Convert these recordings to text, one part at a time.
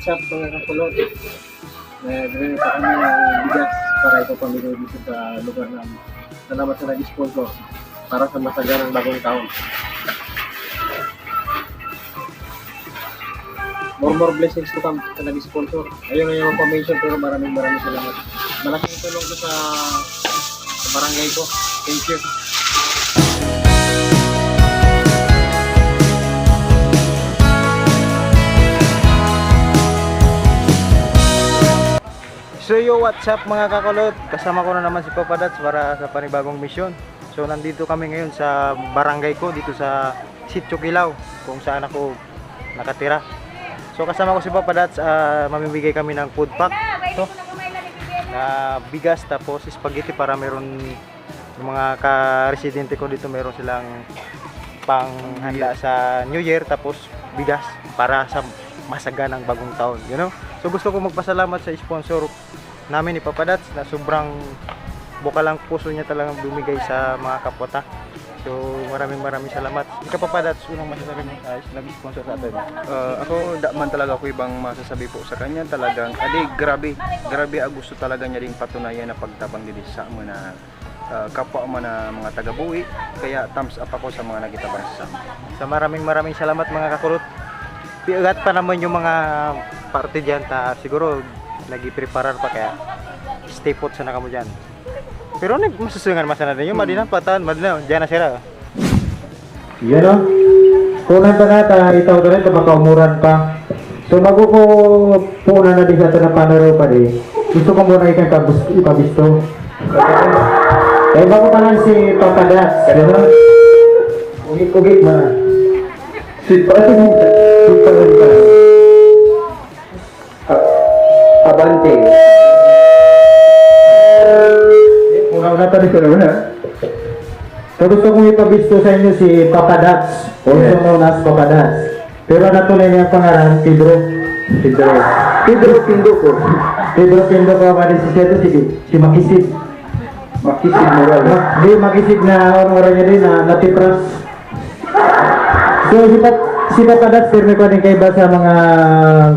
WhatsApp mga kakulot. Nag-rent pa kami ng bigas para ito pamili dito sa lugar namin. Salamat sa nag-sponsor para sa masaganang bagong taon. More blessings to come sa nag-sponsor. Ayun na yung information pero maraming salamat. Malaking tulong ko sa barangay ko. Thank you. So yo, what's up mga kakulot? Kasama ko na naman si Papa Dats para sa panibagong misyon. So nandito kami ngayon sa barangay ko dito sa Sitio Kilaw kung saan ako nakatira. So kasama ko si Papa Dats, mamimigay kami ng food pack to, na bigas tapos spaghetti para meron yung mga ka-residente ko dito, meron silang panghanda sa New Year, tapos bigas para sa masaganang bagong taon, you know? So gusto ko magpasalamat sa sponsor namin ni Papa Dats na sobrang bukalang puso niya talagang bumigay sa mga kapwata. So maraming salamat. Ika Papa Dats, unang masasabi mo nag-sponsor sa atin? Ako man talaga ako ibang masasabi po sa kanya, talagang grabe ang gusto talaga niya ding patunayan na pagtabang dito sa mga kapwa mo na mga taga-buwi, kaya thumbs up ako sa mga nagitabang sa amin. So maraming salamat mga kakulot. Piagat pa naman yung mga parte dyan, siguro nag-i-preparar pa, kaya stay put sana kamo dyan. Pero masusungan masana din yung madina patan madina dyan na sila. Yan o. Kung nata itaw na rin ito makaumuran pa. So bago ko puna na din sa ito na panaro pa rin, gusto ko muna ipabisto. Eh bago pa lang si Papa Dats, gano'n? Ugit mo na. Si Papa Abante. Una tadi ko na. So gusto kong ipabisto sa inyo si Papa Dats, also known as Papa Dats. Pero natunay niya ang pangalan, Pedro Pindo ko ang adisiseto si Makisip moral. Di Makisip na orang niya din na natipras. So si Papa Dats firme ko din kay ba sa mga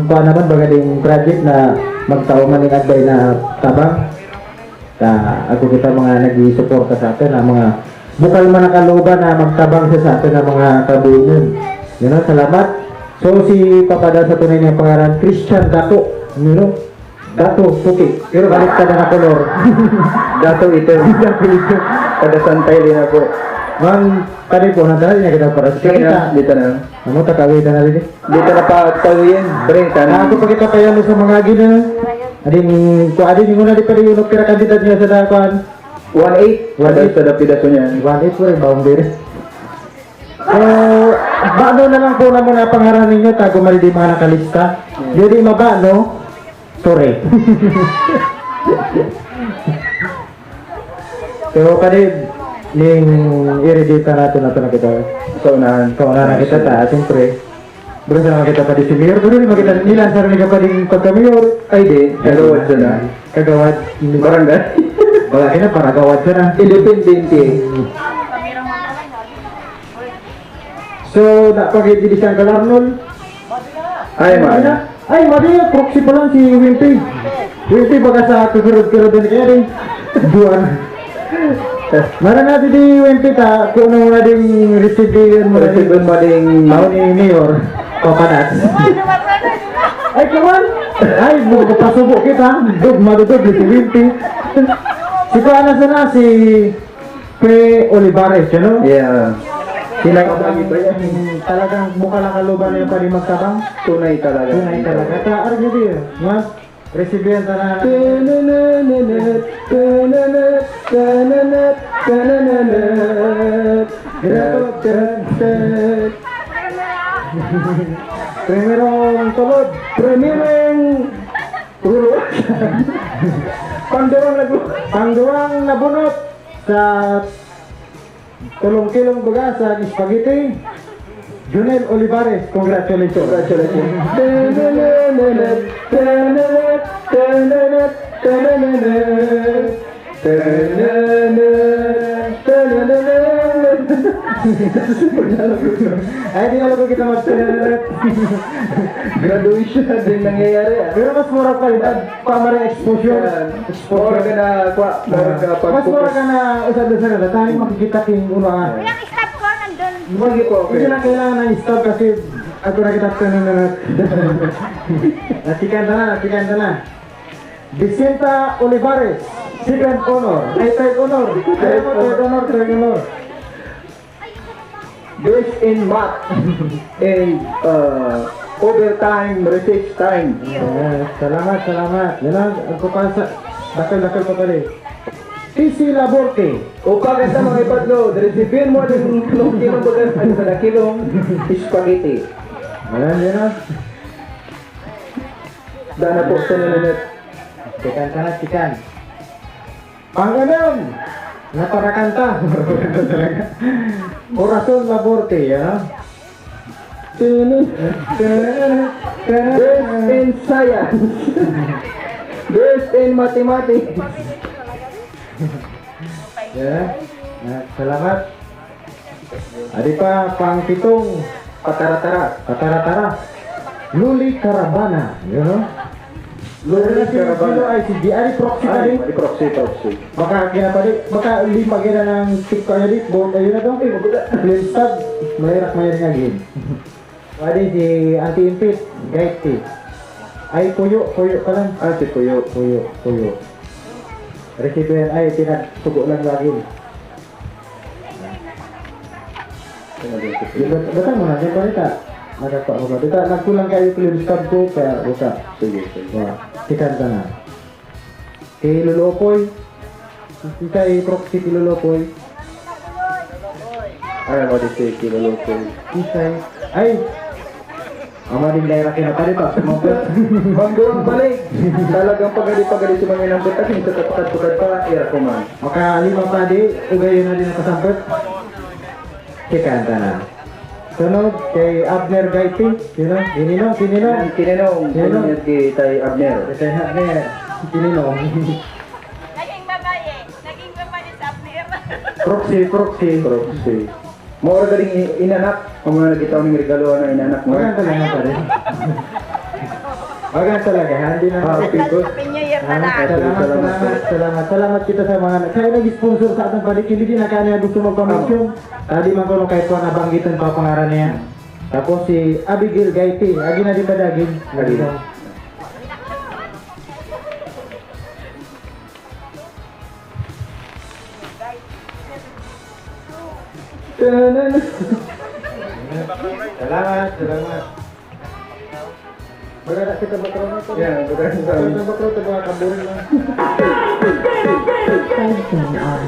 kuha naman bagading project na magtao man ng agbay na tabang. Ako kita mga nag-i-suporta sa atin na mga bukal man ang kalooban na magtabang sa atin na mga kabuhin. Yun, salamat. So si Papa Dats sa tunay niyang pangalan, Christian Dato. Dato, puti. Pero balik ka na kolor. Dato ito. Pada santay din ako. Man, tadi po, nadali niya kita para sa kita. Dito na. Ano, takawin na rin. Dito na pa tawin. Ako pa kita tayo sa mga agin na. Ading yung una di pa rin yung pira kandidat niya sa dakuan. 1-8 sa dapidaso niya. 1-8 po rin, bawang biri. So, baano na lang po na muna pangaran ninyo, tago mali di mga nakalista. Jadi mabano, sore. Pero kanib, yung i-redita natin na kita. Kaunahan na kita ta, siyempre. Berusaha naman kita pa di si Mayor, pero di makita nila sa rin ka pa din pagka-Mayor. Ay di, kagawad siya na. Kagawad, barangay. Wala ka na, paragawad siya na. Independente. So, napag-ibig siyang kalarnol. Ay, mali, proxy pa lang si Wimpy. Wimpy baka sa kakarod-karod din kaya rin. Buwan. Mara natin di Wimpy ta, kung ano na ding receive mo ding taon ni Mayor. Papa Dats. Ay, kawan! Ay, magpapasubo kita. Madudog si Wimpy. Si Kuana sana si Pe Olivares, you know? Yeah. Talagang mukha lang kaluban niya pa rin magtabang. Tunay talaga. Kaya arga din. Mas, resibiyan na Primerong tulod. Pangduang nabunot sa tulong-kilong bagasan spaghetti. Junel Olivares, congratulations. Ay, di alam ko kita magtinanet. Graduation din nangyayari. Pero mas mura pa rin. Pamara exposure. Mura ka na, Mas mura ka na usad-usad na. Tayo makikita king unahan. Yung stop ko nandun. Magi po, Hindi na kailangan ng stop kasi ako nakita ko na Natikanta na. Vicenta Olivares, second honor. Ay, third honor. Third honor. best in math and overtime, recess time. Salamat. Yan ang pagkukasa. Dakal pa pala. TC Laborte. O bakit sa mga ipadlo, resipin mo ng kilong bagas, ano sa kilong spaghetti. Ayan, yan na. Dana po sa nananit. Tikan. Pangalan! Naparakanta. Corazon Laborte, yan. Best in science. Best in mathematics. Yan. Salamat. Adi pa, pang pitong patara-tara. Luli Carabana. You know? Luli Carabana. Ay, si G.I. Proxy ka rin. Proxy. Baka lima gina ng tip ko yun. Buong ayun na to. Clean stab. Mahirak nga gin. Pwede si anti-impit. Guide tip. Ay, puyo ka lang. Ah, si Puyo. Resibo yan. Ay, tinagtugo lang lagi. Batang mo na, yung balita. Nagapa mo ba? Dita, nagkulang kayo clean stab ko, kaya buka. Sige. Wah, tikan ka na. Kay Lulupoy. Kita i-proxy kay Lulupoy. Ay, ako di si Kiloloko. Isay. Ay! Ama din daerah kinapalita. Sumabot. Manggurang balik. Talagang pagadi sa mga inang butas, hindi sa tapakat-pukat pa, irakuman. Maka lima pa di, ugayon na din nakasampot. Tikan ka na. Sunod kay Abner Gaiti. Sino? Kininong. Kinanong, kunyat kay Tay Abner. Ito na niya. Kininong. Naging babae. Naging babae sa Abner. Proxy. Mora galing inanak, ang mga nagitaw ng regalo na inanak mo. Wagan talaga pa rin. Wagan talaga. Hindi na people. Happy New Year na lang. Salamat kita sa mga kaya nag-sponsor sa atong palikili din na kanya gusto magpamisyon. Tadi man ko kahit po nabanggitan pa pangaran niya. Tapos si Abigail Gaiti, agi na di pa daging. Salamat. Bagay kita bakro na to. Yan, bukan sa amin. Kita bakro to mga kaburin lang.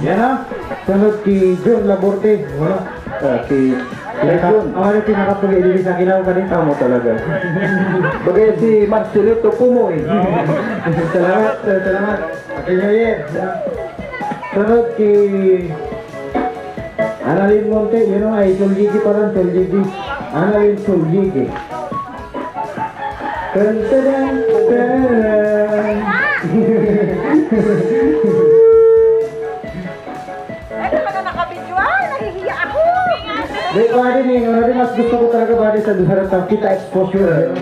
Yan na. Sunod ki John Laborte. Wala. Si Lekon. Ang pinakapagay dili sa kilaw ka din. Tamo talaga. Bagay si Marcelito Pumoy. Salamat. Happy New Year. Sunod ki Annalyn Monte, yun know, ay Suljigi pa lang, Annalyn Suljigi. Tan. Ano mga nakabidyoan? Nahihiya ako. Dahil pwede rin, mas gusto ko talaga pwede sa duharap ng kita exposure.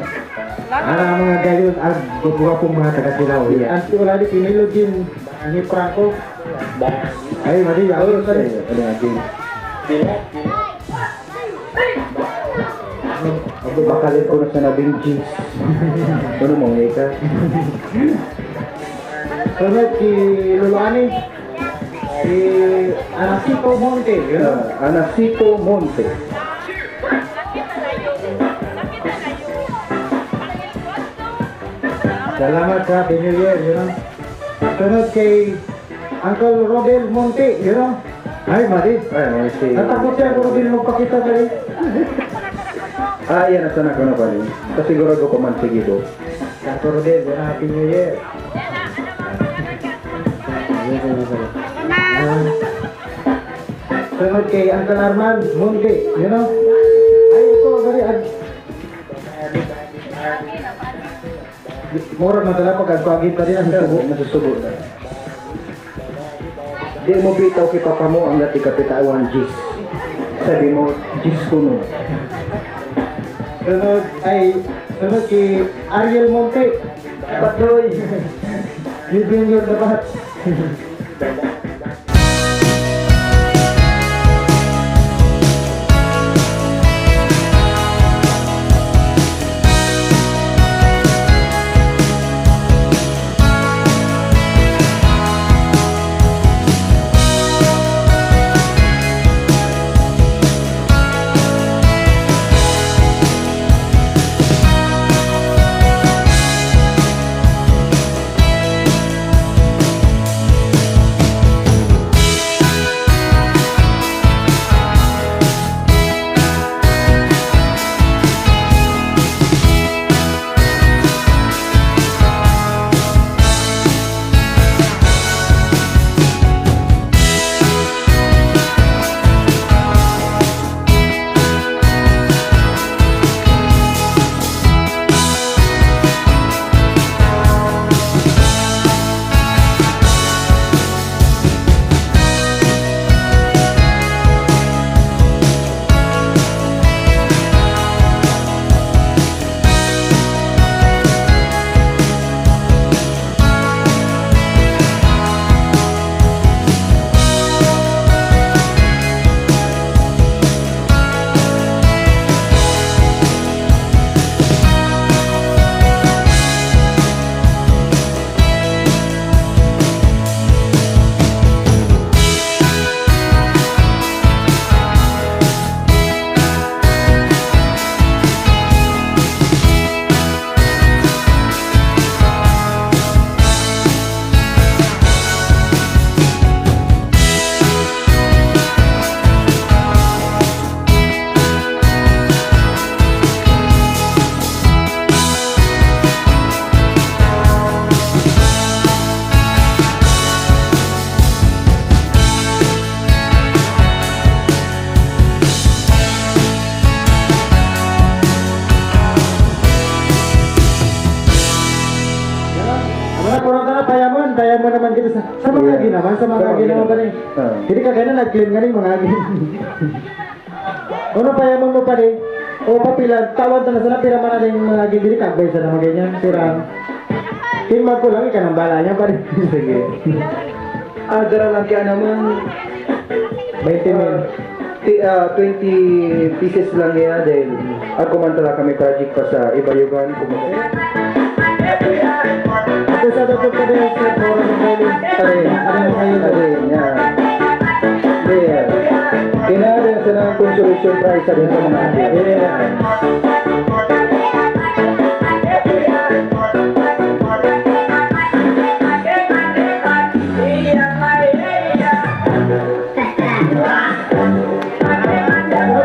Mga gayon, bubuha pong mga taga-silaw. Anti wala di pinilogin, ni Franco. Ay, mali, ako ka rin. Ako bakalit ko na sa nabing jeans. Ano mo, Eka? Sunod si Luluani, si Anasito Monte, yun know? Anasito Monte. Salamat sa Happy New Year, yun know? Sunod kay Uncle Robel Monte, yun know? Ay, mali. Ay, si... Natakot siya kung hindi magpakita ka rin. Yan, nasa ko na pa rin. Kasigurado ko man seguido. Uncle Robel, yun know, Happy New Year. Sunod kay Uncle Arman Monte, yun know? Ay, ito, gari. Mura na talaga pagkagpagin pa rin ang subo. Nasusubo na. Di mo bitaw kay papa mo ang dati kapitawan G's. sabi mo, Diyos ko no. Sunod kay Ariel Monte. Patoy. Living your dapat. Kaya mo naman dito sa mga ginaman, sa mga ginaman pa rin. Hindi ka kaya nag-claim nga rin mga agin. Ano pa yaman mo pa rin? O papilan, tawad na sana pira man natin mga agin. Hindi ka sa mga ganyan. Pirang. Timag ko lang, ika ng bala niya pa rin. Sige. Dara lang kaya naman 20 mil. 20 pieces lang niya dahil ako man talaga kami project pa sa Ibayugan. Ito sa doktor ka din sa Mora ng Kailin. Ano kayo na rin? Yan. There. Kinarin sa ng consolation prize sa mga natin. Yeah.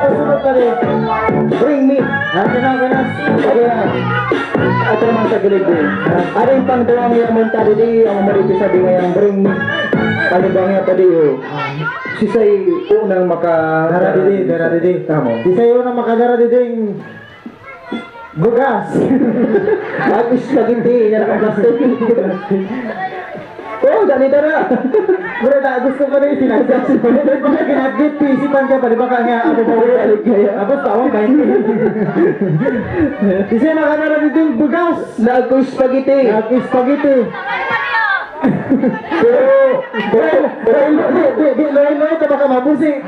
Sunod pa rin. Bring me. Ganas. Kaya, ato naman sa gilid din. Ano yung pangdawang yung montado di, ang marito sabi ngayang bring me. Palibang niya pa di, si say unang maka... Dara didi. Tamo. Di sa'yo na makadara didi bugas. Agis lagi di, yan ang plastic. Oh, dani dara. Mura na gusto ko rin sinasas. Baka ginagit, isipan ka pa, di ba ka nga ako pa rin alig kaya. Tapos tawang 20. Di sa'yo makadara didi bugas. Nag-ko spaghetti. Spaghetti. Loy ka baka mabusi,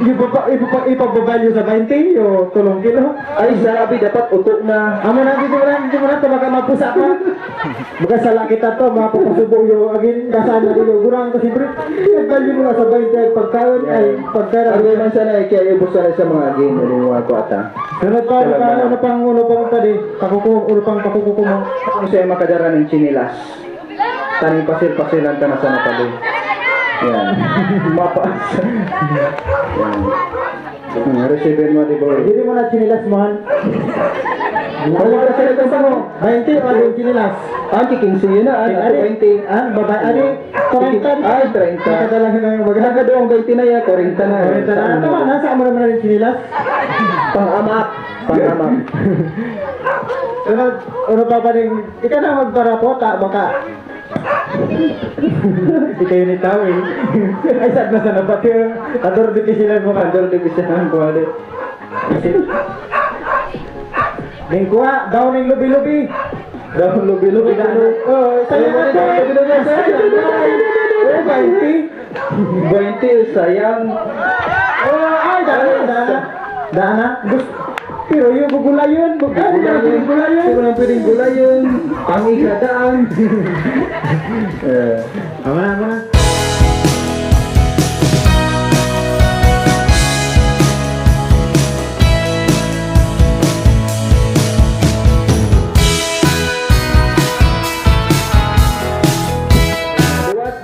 ipababalyo sa 20 o tulong kilo. Ay, sabi dapat utok na. Amo na dito na baka mapusa ka. Buka sala kita to, mga papusubo yung agin kasana dito. Gurang kasi bro, ipabalyo mo na sa 20 pagkaon ay pagkara. Ang man sana kaya ibus na sa mga game ano ako ata. Sunod pa, ano pang padi, pakukuko mo. Kung siya makadara ng chinilas. Taning pasil-pasilan ka na sana pala. Yan. Mapaas. Yan. Receiver mo, di ba? Hindi mo na chinilas man. Wala ka sila ito mo. 20 o yung chinilas. Kiking siya na. Ano 20? Babae, ano? 30. Ay, 30. Nakadala ka na yung maganda. Nakadoong 20 na yan. 40 na. 40 na. Tama, nasa mo naman na yung chinilas. Pang-amak. Pang-amak. Ano pa rin, ikaw na magpara po, baka Di kayo ni tao eh. Ay, saan na sana pati kador divisilan mo, kador divisilan ko ali. Ning kuha, daw ning lubi-lubi. Daw lubi-lubi na. Oh, salamat po. Oh, 20 sayang. Oh, ay, dana. Pero yung gugulayon, gugulayon. Pero nang pwedeng gulayon. Ang ikadaan. Mana.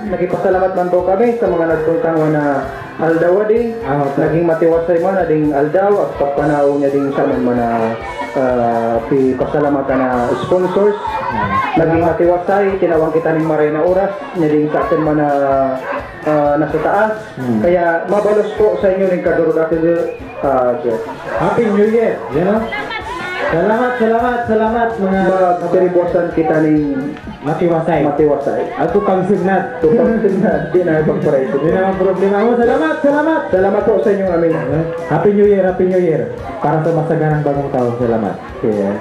Nagipasalamat man po kami sa mga nagpuntang na aldaw din. Naging matiwasay man ading aldaw at pagpanaw niya ding sa man na pasalamatan na sponsors. Naging matiwasay, tinawang kita ning maray na oras niya ding sa atin man na nasa taas. Kaya mabalos po sa inyo ning kadurog atin. Happy New Year, you know? Salamat mga matiribosan kita ning matiwasay. Ako pang signat. Di na pagparay. Di na ang problema mo. Salamat po sa inyo amin. Happy New Year. Para sa masaganang bagong taon. Salamat. Yes.